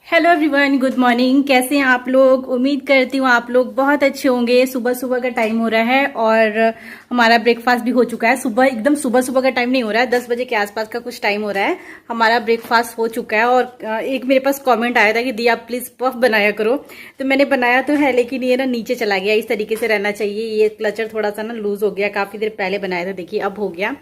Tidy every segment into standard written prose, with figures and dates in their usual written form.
Hello everyone, good morning. कैसे हैं आप लोग? उम्मीद करती हूँ आप लोग बहुत अच्छे होंगे। सुबह सुबह का टाइम हो रहा है और हमारा ब्रेकफास्ट भी हो चुका है। सुबह एकदम सुबह सुबह का टाइम नहीं हो रहा है, 10 बजे के आसपास का कुछ टाइम हो रहा है। हमारा ब्रेकफास्ट हो चुका है और एक मेरे पास कमेंट आया था कि दी आप प्लीज पफ बनाया करो। तो मैंने बनाया तो है, लेकिन ये ना नीचे चला गया। इस तरीके से रहना चाहिए। ये क्लचर थोड़ा सा ना लूज हो गया, काफी देर पहले बनाया था, देखिए अब हो गया।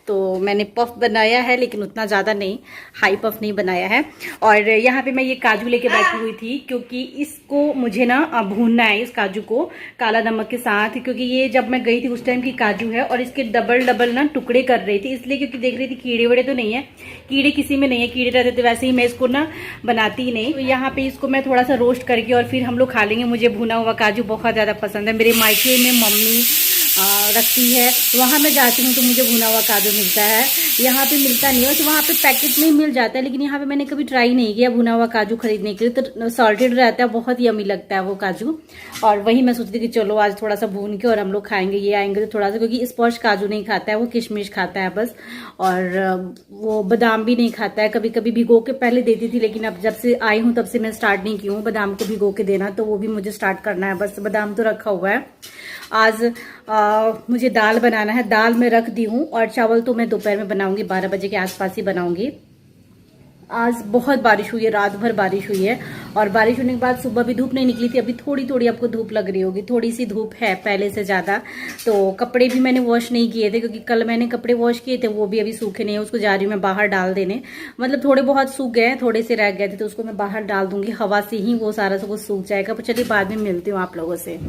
तो मैंने पफ बनाया है, लेकिन उतना ज्यादा नहीं, हाई पफ नहीं बनाया है। और यहाँ पे मैं ये काजू लेके बैठी हुई थी, क्योंकि इसको मुझे ना भूनना है, इस काजू को काला नमक के साथ। क्योंकि ये जब मैं गई थी उस टाइम की काजू है और इसके डबल डबल ना टुकड़े कर रही थी, इसलिए क्योंकि देख रही थी कीड़े वड़े तो नहीं है। कीड़े किसी में नहीं है, कीड़े रहते तो वैसे ही मैं इसको ना बनाती ही नहीं। तो यहाँ पे इसको मैं थोड़ा सा रोस्ट करके और फिर हम लोग खा लेंगे। मुझे भुना हुआ काजू बहुत ज्यादा पसंद है। मेरे मायके में मम्मी रखती है, वहाँ मैं जाती हूँ तो मुझे भुना हुआ काजू मिलता है। यहाँ पे मिलता नहीं है, तो वहाँ पे पैकेट में ही मिल जाता है, लेकिन यहाँ पे मैंने कभी ट्राई नहीं किया भुना हुआ काजू खरीदने के लिए। तो सॉल्टेड रहता है, बहुत यमी लगता है वो काजू। और वही मैं सोचती थी कि चलो आज थोड़ा सा भून के और हम लोग खाएंगे। ये आएंगे तो थोड़ा सा, क्योंकि स्पॉश काजू नहीं खाता है, वो किशमिश खाता है बस। और वो बादाम भी नहीं खाता है। कभी कभी भिगो के पहले देती थी, लेकिन अब जब से आई हूँ तब से मैं स्टार्ट नहीं की हूँ बादाम को भिगो के देना। तो वो भी मुझे स्टार्ट करना है। बस बादाम तो रखा हुआ है। आज मुझे दाल बनाना है, दाल में रख दी हूँ। और चावल तो मैं दोपहर में बनाऊंगी, 12 बजे के आसपास ही बनाऊंगी। आज बहुत बारिश हुई है, रात भर बारिश हुई है। और बारिश होने के बाद सुबह भी धूप नहीं निकली थी। अभी थोड़ी थोड़ी आपको धूप लग रही होगी, थोड़ी सी धूप है पहले से ज्यादा। तो कपड़े भी मैंने वॉश नहीं किए थे, क्योंकि कल मैंने कपड़े वॉश किए थे, वो भी अभी सूखे नहीं है। उसको जा रही हूँ मैं बाहर डाल देने। मतलब थोड़े बहुत सूख गए, थोड़े से रह गए थे, तो उसको मैं बाहर डाल दूंगी। हवा से ही वो सारा सब सूख जाएगा। पर चलिए बाद में मिलती हूँ आप लोगों से।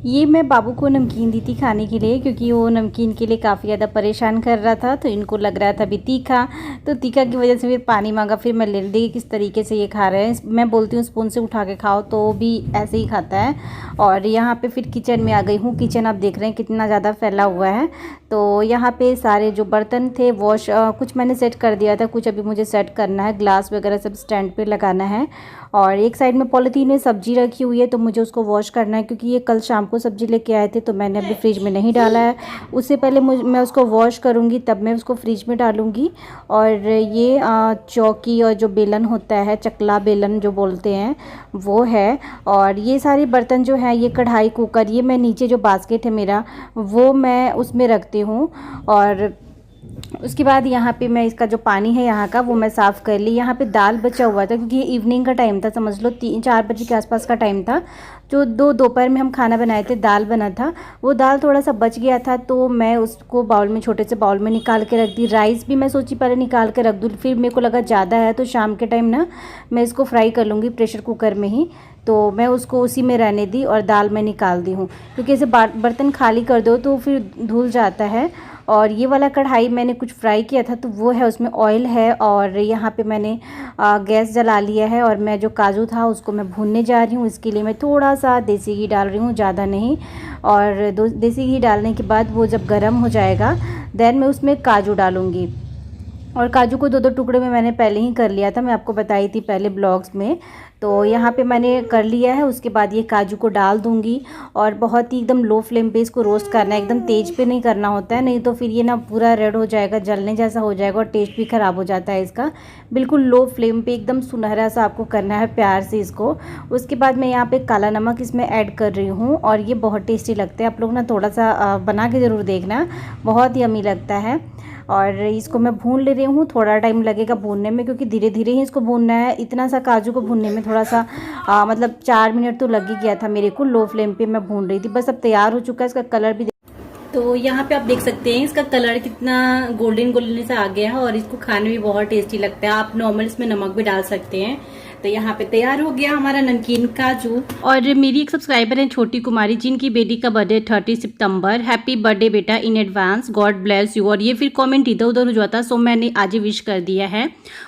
ये मैं बाबू को नमकीन दी थी खाने के लिए, क्योंकि वो नमकीन के लिए काफ़ी ज़्यादा परेशान कर रहा था। तो इनको लग रहा था भी तीखा, तो तीखा की वजह से फिर पानी मांगा। फिर मैं ले दी किस तरीके से ये खा रहे हैं। मैं बोलती हूँ स्पून से उठा के खाओ, तो भी ऐसे ही खाता है। और यहाँ पे फिर किचन में आ गई हूँ। किचन आप देख रहे हैं कितना ज़्यादा फैला हुआ है। तो यहाँ पे सारे जो बर्तन थे वॉश, कुछ मैंने सेट कर दिया था, कुछ अभी मुझे सेट करना है। ग्लास वगैरह सब स्टैंड पे लगाना है। और एक साइड में पॉलीथीन में सब्जी रखी हुई है, तो मुझे उसको वॉश करना है, क्योंकि ये कल शाम को सब्जी लेके आए थे, तो मैंने अभी फ्रिज में नहीं डाला है। उससे पहले मैं उसको वॉश करूँगी, तब मैं उसको फ्रिज में डालूँगी। और ये चौकी और जो बेलन होता है, चकला बेलन जो बोलते हैं, वो है। और ये सारे बर्तन जो हैं, ये कढ़ाई, कुकर, ये मैं नीचे जो बास्केट है मेरा, वो मैं उसमें रखती हूँ। और उसके बाद यहाँ पे मैं इसका जो पानी है यहाँ का, वो मैं साफ़ कर ली। यहाँ पे दाल बचा हुआ था, क्योंकि ये इवनिंग का टाइम था, समझ लो 3-4 बजे के आसपास का टाइम था। जो दोपहर में हम खाना बनाए थे, दाल बना था, वो दाल थोड़ा सा बच गया था, तो मैं उसको बाउल में, छोटे से बाउल में निकाल के रख दी। राइस भी मैं सोची पहले निकाल के रख दूँ, फिर मेरे को लगा ज़्यादा है, तो शाम के टाइम ना मैं इसको फ्राई कर लूँगी प्रेशर कुकर में ही। तो मैं उसको उसी में रहने दी और दाल में निकाल दी हूँ, क्योंकि ऐसे बर्तन खाली कर दो तो फिर धुल जाता है। और ये वाला कढ़ाई मैंने कुछ फ्राई किया था, तो वो है, उसमें ऑयल है। और यहाँ पे मैंने गैस जला लिया है, और मैं जो काजू था उसको मैं भूनने जा रही हूँ। इसके लिए मैं थोड़ा सा देसी घी डाल रही हूँ, ज़्यादा नहीं। और देसी घी डालने के बाद वो जब गर्म हो जाएगा, देन मैं उसमें काजू डालूँगी। और काजू को 2-2 टुकड़े में मैंने पहले ही कर लिया था, मैं आपको बताई थी पहले ब्लॉग्स में। तो यहाँ पे मैंने कर लिया है। उसके बाद ये काजू को डाल दूँगी, और बहुत ही एकदम लो फ्लेम पे इसको रोस्ट करना है, एकदम तेज़ पे नहीं करना होता है, नहीं तो फिर ये ना पूरा रेड हो जाएगा, जलने जैसा हो जाएगा, और टेस्ट भी ख़राब हो जाता है इसका। बिल्कुल लो फ्लेम पे एकदम सुनहरा सा आपको करना है, प्यार से इसको। उसके बाद मैं यहाँ पे काला नमक इसमें ऐड कर रही हूँ, और ये बहुत टेस्टी लगता है। आप लोग ना थोड़ा सा बना के ज़रूर देखना, बहुत यम्मी लगता है। और इसको मैं भून ले रही हूँ। थोड़ा टाइम लगेगा भूनने में, क्योंकि धीरे धीरे ही इसको भूनना है। इतना सा काजू को भूनने में थोड़ा सा मतलब 4 मिनट तो लग ही गया था मेरे को। लो फ्लेम पे मैं भून रही थी। बस अब तैयार हो चुका है। इसका कलर भी तो यहाँ पे आप देख सकते हैं, इसका कलर कितना गोल्डन गोल्डन सा आ गया है, और इसको खाने में बहुत टेस्टी लगता है। आप नॉर्मल इसमें नमक भी डाल सकते हैं। तो यहाँ पे तैयार हो गया हमारा नमकीन काजू। और मेरी एक सब्सक्राइबर है छोटी कुमारी, जिनकी बेटी का बर्थडे 30 सितंबर। हैप्पी बर्थडे बेटा in advance, God bless you. और ये फिर कमेंट इधर उधर हो जाता, सो मैंने आज ही विश कर दिया है।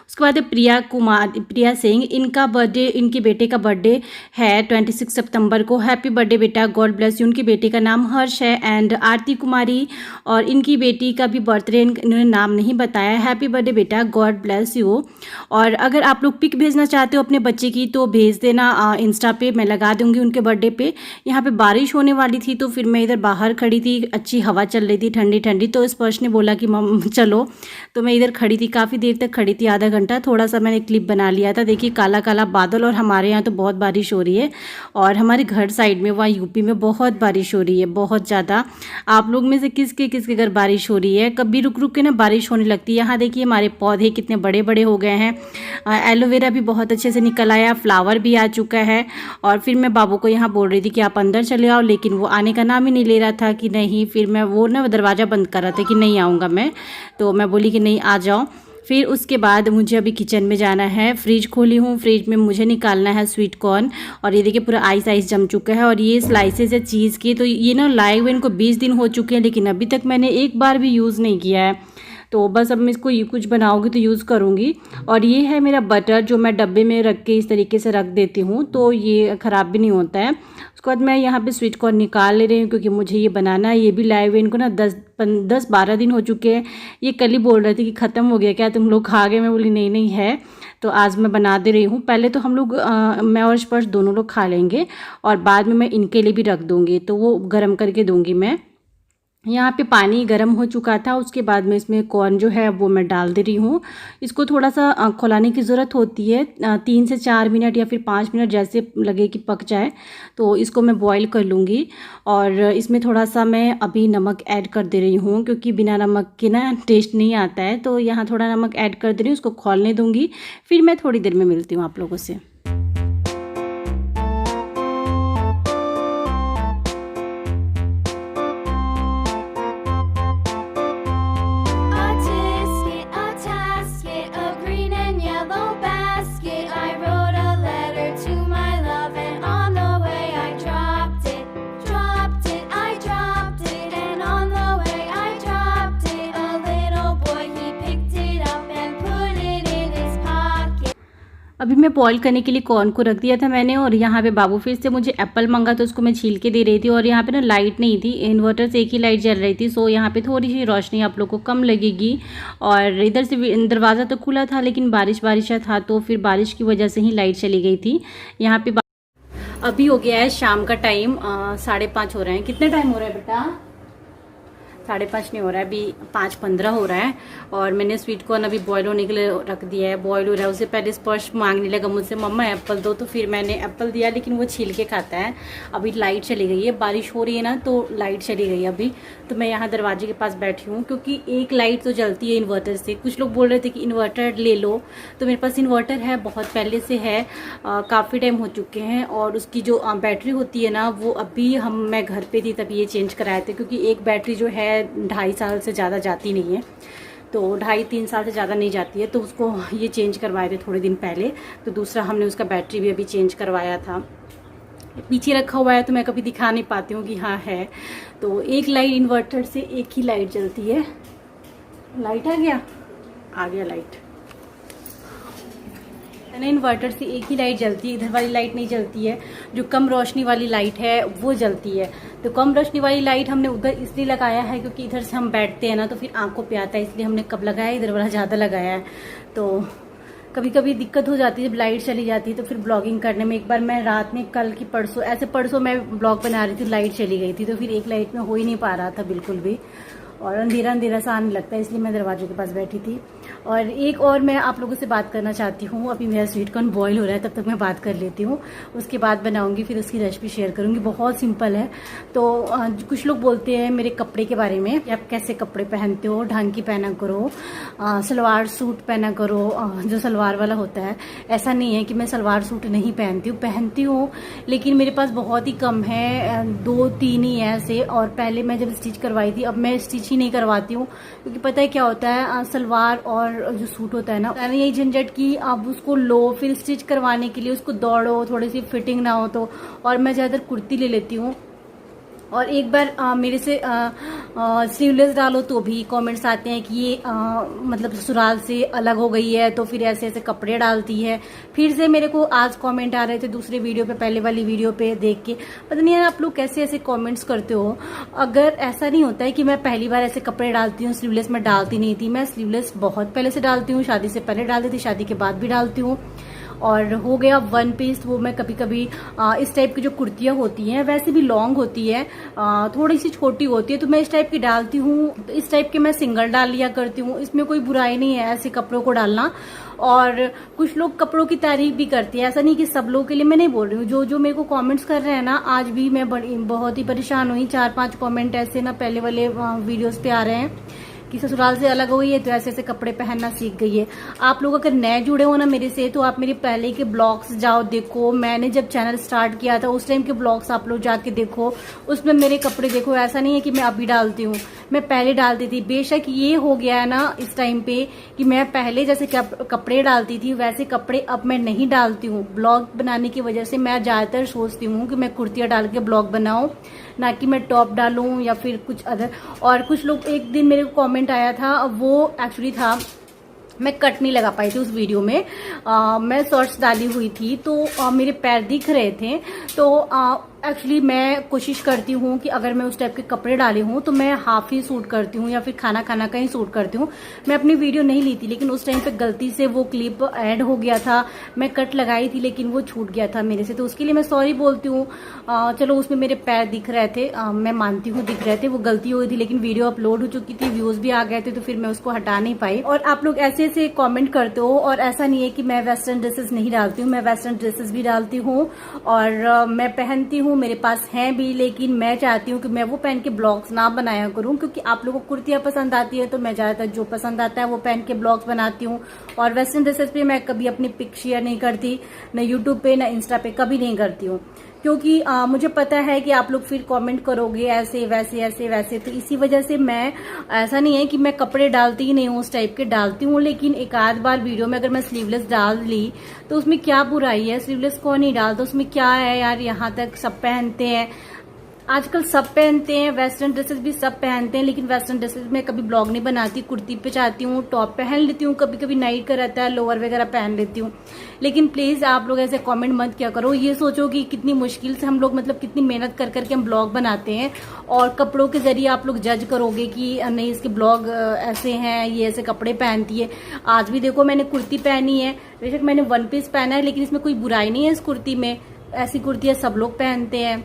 उसके बाद प्रिया सिंह, इनका बर्थडे, इनके बेटे का बर्थडे है 26 सितंबर को। हैप्पी बर्थडे बेटा, गॉड ब्लेस यू। उनके बेटे का नाम हर्ष है। एंड आरती कुमारी, और इनकी बेटी का भी बर्थडे इन्होंने नाम नहीं बताया। हैप्पी बर्थडे बेटा, गॉड ब्लेस यू। और अगर आप लोग पिक भेजना चाहते हो अपने बच्चे की तो भेज देना इंस्टा पे, मैं लगा दूंगी उनके बर्थडे पे। यहाँ पे बारिश होने वाली थी तो फिर मैं इधर बाहर खड़ी थी, अच्छी हवा चल रही थी ठंडी ठंडी, तो स्पर्श ने बोला कि मम चलो, तो मैं इधर खड़ी थी, काफ़ी देर तक खड़ी थी, आधा घंटा। थोड़ा सा मैंने क्लिप बना लिया था। देखिए काला काला बादल, और हमारे यहाँ तो बहुत बारिश हो रही है, और हमारे घर साइड में वहाँ यूपी में बहुत बारिश हो रही है, बहुत ज़्यादा। आप लोग में से किसके किसके घर बारिश हो रही है? कभी रुक रुक के ना बारिश होने लगती है। यहाँ देखिए हमारे पौधे कितने बड़े बड़े हो गए हैं, एलोवेरा भी बहुत अच्छे से निकल आया, फ्लावर भी आ चुका है। और फिर मैं बाबू को यहाँ बोल रही थी कि आप अंदर चले आओ, लेकिन वो आने का नाम ही नहीं ले रहा था कि नहीं। फिर मैं वो ना दरवाज़ा बंद कर रहा था कि नहीं आऊँगा मैं, तो मैं बोली कि नहीं आ जाओ। फिर उसके बाद मुझे अभी किचन में जाना है। फ्रिज खोली हूँ, फ्रिज में मुझे निकालना है स्वीट कॉर्न, और ये देखिए पूरा आइस आइस जम चुका है। और ये स्लाइसेस है चीज़ की, तो ये ना लाए हुए इनको 20 दिन हो चुके हैं, लेकिन अभी तक मैंने एक बार भी यूज़ नहीं किया है। तो बस अब मैं इसको कुछ बनाऊंगी तो यूज़ करूँगी। और ये है मेरा बटर, जो मैं डब्बे में रख के इस तरीके से रख देती हूँ, तो ये ख़राब भी नहीं होता है। उसके बाद मैं यहाँ पे स्वीट कॉर्न निकाल ले रही हूँ, क्योंकि मुझे ये बनाना है। ये भी लाए हुए इनको ना 10-12 दिन हो चुके हैं। ये कल ही बोल रहे थे कि ख़त्म हो गया क्या, तुम लोग खा गए? मैं बोली नहीं नहीं है, तो आज मैं बना दे रही हूँ। पहले तो हम लोग मैं और स्पर्श दोनों लोग खा लेंगे, और बाद में मैं इनके लिए भी रख दूँगी, तो वो गर्म करके दूँगी मैं। यहाँ पे पानी गर्म हो चुका था, उसके बाद में इसमें कॉर्न जो है वो मैं डाल दे रही हूँ। इसको थोड़ा सा खौलाने की ज़रूरत होती है, 3 से 4 मिनट या फिर 5 मिनट, जैसे लगे कि पक जाए तो इसको मैं बॉईल कर लूँगी। और इसमें थोड़ा सा मैं अभी नमक ऐड कर दे रही हूँ, क्योंकि बिना नमक के ना टेस्ट नहीं आता है, तो यहाँ थोड़ा नमक ऐड कर दे रही हूँ। उसको खौलने दूँगी, फिर मैं थोड़ी देर में मिलती हूँ आप लोगों से। अभी मैं बॉईल करने के लिए कॉर्न को रख दिया था मैंने, और यहाँ पे बाबू फिर से मुझे एप्पल मांगा, तो उसको मैं छील के दे रही थी। और यहाँ पे ना लाइट नहीं थी, इन्वर्टर से एक ही लाइट जल रही थी, सो यहाँ पे थोड़ी सी रोशनी आप लोग को कम लगेगी। और इधर से दरवाज़ा तो खुला था, लेकिन बारिश था, तो फिर बारिश की वजह से ही लाइट चली गई थी। यहाँ पे अभी हो गया है शाम का टाइम, 5:30 हो रहे हैं। कितने टाइम हो रहा है बेटा? 5:30 नहीं हो रहा है, अभी 5:15 हो रहा है। और मैंने स्वीट कॉर्न अभी बॉईल होने के लिए रख दिया है, बॉईल हो रहा है। उससे पहले स्पर्श मांगने लगा मुझसे मम्मा एप्पल दो, तो फिर मैंने एप्पल दिया, लेकिन वो छील के खाता है। अभी लाइट चली गई है, बारिश हो रही है ना, तो लाइट चली गई अभी। तो मैं यहाँ दरवाजे के पास बैठी हूँ, क्योंकि एक लाइट तो जलती है इन्वर्टर से। कुछ लोग बोल रहे थे कि इन्वर्टर ले लो, तो मेरे पास इन्वर्टर है, बहुत पहले से है, काफ़ी टाइम हो चुके हैं। और उसकी जो बैटरी होती है ना, वो अभी मैं घर पे थी तब ये चेंज कराए थे, क्योंकि एक बैटरी जो है 2.5 साल से ज़्यादा जाती नहीं है, तो 2.5-3 साल से ज़्यादा नहीं जाती है, तो उसको ये चेंज करवाए थे थोड़े दिन पहले। तो दूसरा हमने उसका बैटरी भी अभी चेंज करवाया था। पीछे रखा हुआ है तो मैं कभी दिखा नहीं पाती हूँ कि हाँ है। तो एक लाइट इन्वर्टर से एक ही लाइट जलती है। लाइट आ गया लाइट। इन्वर्टर से एक ही लाइट जलती है, इधर वाली लाइट नहीं जलती है। जो कम रोशनी वाली लाइट है वो जलती है। तो कम रोशनी वाली लाइट हमने उधर इसलिए लगाया है, क्योंकि इधर से हम बैठते हैं ना, तो फिर आंखों पे आता है, इसलिए हमने कब लगाया, इधर वाला ज़्यादा लगाया है। तो कभी कभी दिक्कत हो जाती है जब लाइट चली जाती है, तो फिर ब्लॉगिंग करने में। एक बार मैं रात में, कल की परसों मैं ब्लॉग बना रही थी, लाइट चली गई थी, तो फिर एक लाइट में हो ही नहीं पा रहा था बिल्कुल भी, और अंधेरा सा आने लगता है, इसलिए मैं दरवाजे के पास बैठी थी। और एक और मैं आप लोगों से बात करना चाहती हूँ। अभी मेरा स्वीट कॉर्न बॉईल हो रहा है, तब तक मैं बात कर लेती हूँ, उसके बाद बनाऊंगी, फिर उसकी रेसिपी शेयर करूंगी। बहुत सिंपल है। तो कुछ लोग बोलते हैं मेरे कपड़े के बारे में कि आप कैसे कपड़े पहनते हो, ढंग की पहना करो, सलवार सूट पहना करो, जो सलवार वाला होता है। ऐसा नहीं है कि मैं सलवार सूट नहीं पहनती हूँ, लेकिन मेरे पास बहुत ही कम है, 2-3 ही है ऐसे। और पहले मैं जब स्टिच करवाई थी, अब मैं स्टिच ही नहीं करवाती हूँ, क्योंकि पता है क्या होता है, सलवार और जो सूट होता है ना, यही झंझट की आप उसको लो, फिर स्टिच करवाने के लिए उसको दौड़ो, थोड़ी सी फिटिंग ना हो तो। और मैं ज़्यादातर कुर्ती ले लेती हूँ। और एक बार मेरे से स्लीवलेस डालो तो भी कमेंट्स आते हैं कि ये मतलब ससुराल से अलग हो गई है, तो फिर ऐसे ऐसे कपड़े डालती है। फिर से मेरे को आज कमेंट आ रहे थे दूसरे वीडियो पे, पहले वाली वीडियो पे देख के, पता नहीं यार आप लोग कैसे ऐसे कमेंट्स करते हो। अगर ऐसा नहीं होता है कि मैं पहली बार ऐसे कपड़े डालती हूँ, स्लीवलेस मैं डालती नहीं थी। मैं स्लीवलेस बहुत पहले से डालती हूँ, शादी से पहले डालती थी, शादी के बाद भी डालती हूँ। और हो गया वन पीस। वो मैं कभी कभी इस टाइप की जो कुर्तियाँ होती हैं वैसे भी लॉन्ग होती है, थोड़ी सी छोटी होती है, तो मैं इस टाइप की डालती हूँ। तो इस टाइप के मैं सिंगल डाल लिया करती हूँ, इसमें कोई बुराई नहीं है ऐसे कपड़ों को डालना। और कुछ लोग कपड़ों की तारीफ भी करती है, ऐसा नहीं कि सब लोगों के लिए मैं नहीं बोल रही हूँ। जो मेरे को कमेंट्स कर रहे हैं ना, आज भी मैं बहुत ही परेशान हुई। 4-5 कमेंट ऐसे ना पहले वाले वीडियोस पे आ रहे हैं कि ससुराल से अलग हो गई है तो ऐसे ऐसे कपड़े पहनना सीख गई है। आप लोग अगर नए जुड़े हो ना मेरे से, तो आप मेरे पहले के ब्लॉग्स जाओ देखो। मैंने जब चैनल स्टार्ट किया था उस टाइम के ब्लॉग्स आप लोग जाके देखो, उसमें मेरे कपड़े देखो। ऐसा नहीं है कि मैं अभी डालती हूँ, मैं पहले डालती थी। बेशक ये हो गया है ना इस टाइम पे कि मैं पहले जैसे कपड़े डालती थी वैसे कपड़े अब मैं नहीं डालती हूँ। ब्लॉग बनाने की वजह से मैं ज्यादातर सोचती हूँ कि मैं कुर्तियाँ डाल के ब्लॉग बनाऊं, ना कि मैं टॉप डालूं या फिर कुछ अदर। और कुछ लोग, एक दिन मेरे को कमेंट आया था, वो एक्चुअली था मैं कट नहीं लगा पाई थी उस वीडियो में। मैं शॉर्ट्स डाली हुई थी तो मेरे पैर दिख रहे थे। तो एक्चुअली मैं कोशिश करती हूँ कि अगर मैं उस टाइप के कपड़े डाली हूँ तो मैं हाफ ही सूट करती हूँ या फिर खाना खाना का ही सूट करती हूँ। मैं अपनी वीडियो नहीं ली थी, लेकिन उस टाइम पे गलती से वो क्लिप ऐड हो गया था। मैं कट लगाई थी लेकिन वो छूट गया था मेरे से, तो उसके लिए मैं सॉरी बोलती हूँ। चलो उसमें मेरे पैर दिख रहे थे, मैं मानती हूँ दिख रहे थे, वो गलती हो गई थी। लेकिन वीडियो अपलोड हो चुकी थी, व्यूज भी आ गए थे, तो फिर मैं उसको हटा नहीं पाई। और आप लोग ऐसे ऐसे कमेंट करते हो, और ऐसा नहीं है कि मैं वेस्टर्न ड्रेसेस नहीं डालती हूँ, मैं वेस्टर्न ड्रेसेस भी डालती हूँ और मैं पहनती हूँ, मेरे पास हैं भी। लेकिन मैं चाहती हूँ कि मैं वो पहन के ब्लॉग्स ना बनाया करूँ, क्योंकि आप लोगों को कुर्तियाँ पसंद आती है तो मैं ज्यादातर जो पसंद आता है वो पहन के ब्लॉग्स बनाती हूँ। और वेस्टर्न ड्रेसेस पे मैं कभी अपनी पिक शेयर नहीं करती, न यूट्यूब पे न इंस्टा पे, कभी नहीं करती हूँ। क्योंकि मुझे पता है कि आप लोग फिर कमेंट करोगे ऐसे वैसे ऐसे वैसे, तो इसी वजह से मैं, ऐसा नहीं है कि मैं कपड़े डालती ही नहीं हूँ, उस टाइप के डालती हूँ। लेकिन एक आध बार वीडियो में अगर मैं स्लीवलेस डाल ली तो उसमें क्या बुराई है? स्लीवलेस कौन नहीं डालता, उसमें क्या है यार? यहाँ तक सब पहनते हैं, आजकल सब पहनते हैं, वेस्टर्न ड्रेसेस भी सब पहनते हैं। लेकिन वेस्टर्न ड्रेसेस में कभी ब्लॉग नहीं बनाती, कुर्ती पे चाहती हूँ, टॉप पहन लेती हूँ, कभी कभी नाइट का रहता है लोअर वगैरह पहन लेती हूँ। लेकिन प्लीज आप लोग ऐसे कमेंट मत किया करो। ये सोचो कि कितनी मुश्किल से हम लोग, मतलब कितनी मेहनत कर करके हम ब्लॉग बनाते हैं, और कपड़ों के जरिए आप लोग जज करोगे कि नहीं इसके ब्लॉग ऐसे हैं, ये ऐसे कपड़े पहनती है। आज भी देखो मैंने कुर्ती पहनी है, बेशक मैंने वन पीस पहना है, लेकिन इसमें कोई बुराई नहीं है इस कुर्ती में। ऐसी कुर्तियां सब लोग पहनते हैं।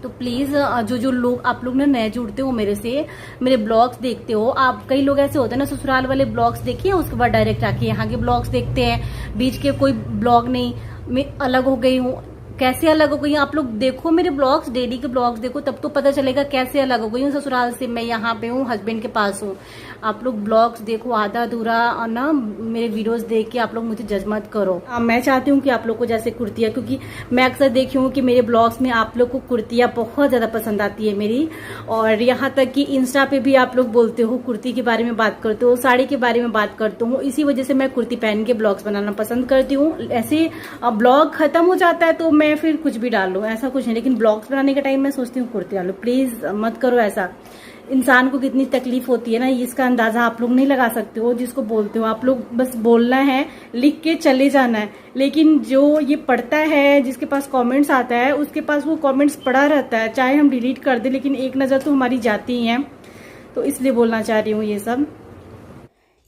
तो प्लीज जो लोग, आप लोग ना नए जुड़ते हो मेरे से, मेरे ब्लॉग्स देखते हो, आप कई लोग ऐसे होते हैं ना, ससुराल वाले ब्लॉग्स देखिए उसके बाद डायरेक्ट आके यहाँ के ब्लॉग्स देखते हैं, बीच के कोई ब्लॉग नहीं। मैं अलग हो गई हूँ, कैसे अलग हो गई हूँ? आप लोग देखो मेरे ब्लॉग्स, डेली के ब्लॉग्स देखो, तब तो पता चलेगा कैसे अलग हो गई हूँ ससुराल से। मैं यहाँ पे हूँ, हस्बैंड के पास हूँ। आप लोग ब्लॉग्स देखो, आधा अधूरा ना मेरे वीडियोस देख के आप लोग मुझे जज मत करो। मैं चाहती हूँ कि आप लोग को जैसे कुर्तियाँ, क्योंकि मैं अक्सर देखी हूँ कि मेरे ब्लॉग्स में आप लोग को कुर्तियाँ बहुत ज्यादा पसंद आती है मेरी। और यहाँ तक कि इंस्टा पे भी आप लोग बोलते हो, कुर्ती के बारे में बात करते हो, साड़ी के बारे में बात करते हो। इसी वजह से मैं कुर्ती पहन के ब्लॉग्स बनाना पसंद करती हूँ। ऐसे ब्लॉग खत्म हो जाता है तो मैं फिर कुछ भी डाल लूँ, ऐसा कुछ नहीं। लेकिन ब्लॉग्स बनाने के टाइम मैं सोचती हूँ कुर्ती डालो। प्लीज मत करो ऐसा। इंसान को कितनी तकलीफ होती है ना, इसका अंदाजा आप लोग नहीं लगा सकते हो। जिसको बोलते हो आप लोग, बस बोलना है, लिख के चले जाना है। लेकिन जो ये पढ़ता है, जिसके पास कमेंट्स आता है, उसके पास वो कमेंट्स पड़ा रहता है, चाहे हम डिलीट कर दे, लेकिन एक नज़र तो हमारी जाती ही है। तो इसलिए बोलना चाह रही हूँ ये सब।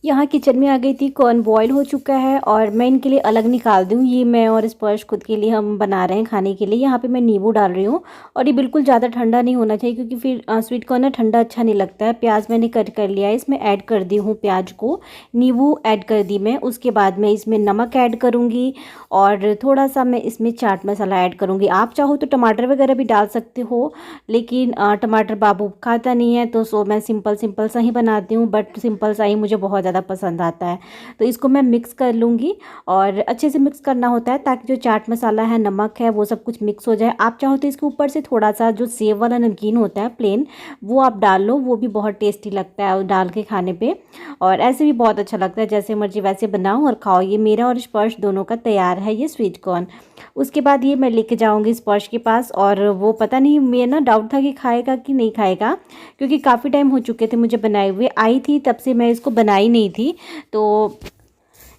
यहाँ किचन में आ गई थी, कॉर्न बॉयल हो चुका है और मैं इनके लिए अलग निकाल दूँ। ये मैं और स्पर्श खुद के लिए हम बना रहे हैं खाने के लिए। यहाँ पे मैं नींबू डाल रही हूँ, और ये बिल्कुल ज़्यादा ठंडा नहीं होना चाहिए, क्योंकि फिर स्वीट कॉर्न ना ठंडा अच्छा नहीं लगता है। प्याज मैंने कट कर लिया है, इसमें ऐड कर दी हूँ प्याज को, नींबू ऐड कर दी मैं। उसके बाद मैं इसमें नमक ऐड करूँगी और थोड़ा सा मैं इसमें चाट मसाला ऐड करूँगी। आप चाहो तो टमाटर वगैरह भी डाल सकते हो, लेकिन टमाटर बाबू खाता नहीं है, तो सो मैं सिंपल सा ही बनाती हूँ। बट सिंपल सा ही मुझे बहुत ज़्यादा पसंद आता है। तो इसको मैं मिक्स कर लूँगी, और अच्छे से मिक्स करना होता है ताकि जो चाट मसाला है, नमक है, वो सब कुछ मिक्स हो जाए। आप चाहो तो इसके ऊपर से थोड़ा सा जो सेव वाला नमकीन होता है प्लेन, वो आप डाल लो, वो भी बहुत टेस्टी लगता है डाल के खाने पे, और ऐसे भी बहुत अच्छा लगता है। जैसे मर्जी वैसे बनाओ और खाओ। ये मेरा और स्पर्श दोनों का तैयार है ये स्वीट कॉर्न। उसके बाद ये मैं लेके जाऊंगी स्पर्श के पास, और वो पता नहीं, मेरा ना डाउट था कि खाएगा कि नहीं खाएगा, क्योंकि काफ़ी टाइम हो चुके थे मुझे बनाए हुए। आई थी तब से मैं इसको बनाई नहीं थी। तो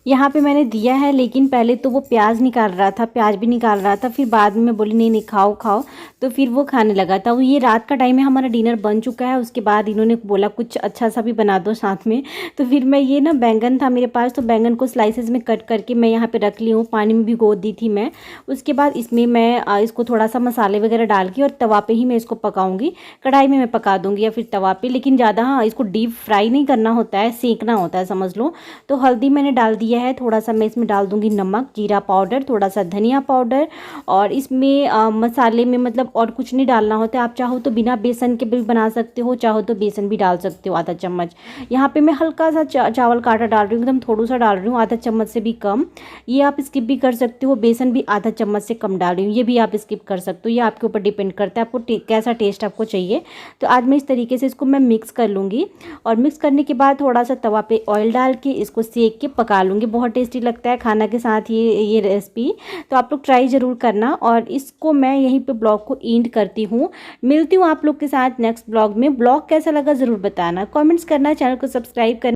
यहाँ पे मैंने दिया है, लेकिन पहले तो वो प्याज निकाल रहा था, प्याज भी निकाल रहा था, फिर बाद में बोली नहीं नहीं खाओ खाओ, तो फिर वो खाने लगा था। वो ये रात का टाइम है, हमारा डिनर बन चुका है। उसके बाद इन्होंने बोला कुछ अच्छा सा भी बना दो साथ में, तो फिर मैं ये ना बैंगन था मेरे पास, तो बैंगन को स्लाइसेस में कट करके मैं यहाँ पे रख ली हूँ, पानी में भिगो दी थी मैं। उसके बाद इसमें मैं इसको थोड़ा सा मसाले वगैरह डाल के और तवा पे ही मैं इसको पकाऊंगी, कढ़ाई में मैं पका दूंगी या फिर तवा पे, लेकिन ज़्यादा हाँ इसको डीप फ्राई नहीं करना होता है, सेकना होता है समझ लो। तो हल्दी मैंने डाल दिया है, थोड़ा सा मैं इसमें डाल दूंगी नमक, जीरा पाउडर, थोड़ा सा धनिया पाउडर, और इसमें मसाले में मतलब और कुछ नहीं डालना होता है। आप चाहो तो बिना बेसन के भी बना सकते हो, चाहो तो बेसन भी डाल सकते हो आधा चम्मच। यहाँ पे मैं हल्का सा चावल का आटा डाल रही हूँ, एकदम थोड़ा सा डाल रही हूँ, आधा चम्मच से भी कम। ये आप स्किप भी कर सकते हो, बेसन भी आधा चम्मच से कम डाल रही हूँ, ये भी आप स्किप कर सकते हो, ये आपके ऊपर डिपेंड करता है आपको कैसा टेस्ट आपको चाहिए। तो आज मैं इस तरीके से इसको मैं मिक्स कर लूँगी, और मिक्स करने के बाद थोड़ा सा तवा पे ऑयल डाल के इसको सेक के पका लूँगी। बहुत टेस्टी लगता है खाना के साथ ये रेसिपी, तो आप लोग ट्राई ज़रूर करना। और इसको मैं यहीं पे ब्लॉग को एंड करती हूँ, मिलती हूँ आप लोग के साथ नेक्स्ट ब्लॉग में। ब्लॉग कैसा लगा ज़रूर बताना, कमेंट्स करना, चैनल को सब्सक्राइब करना।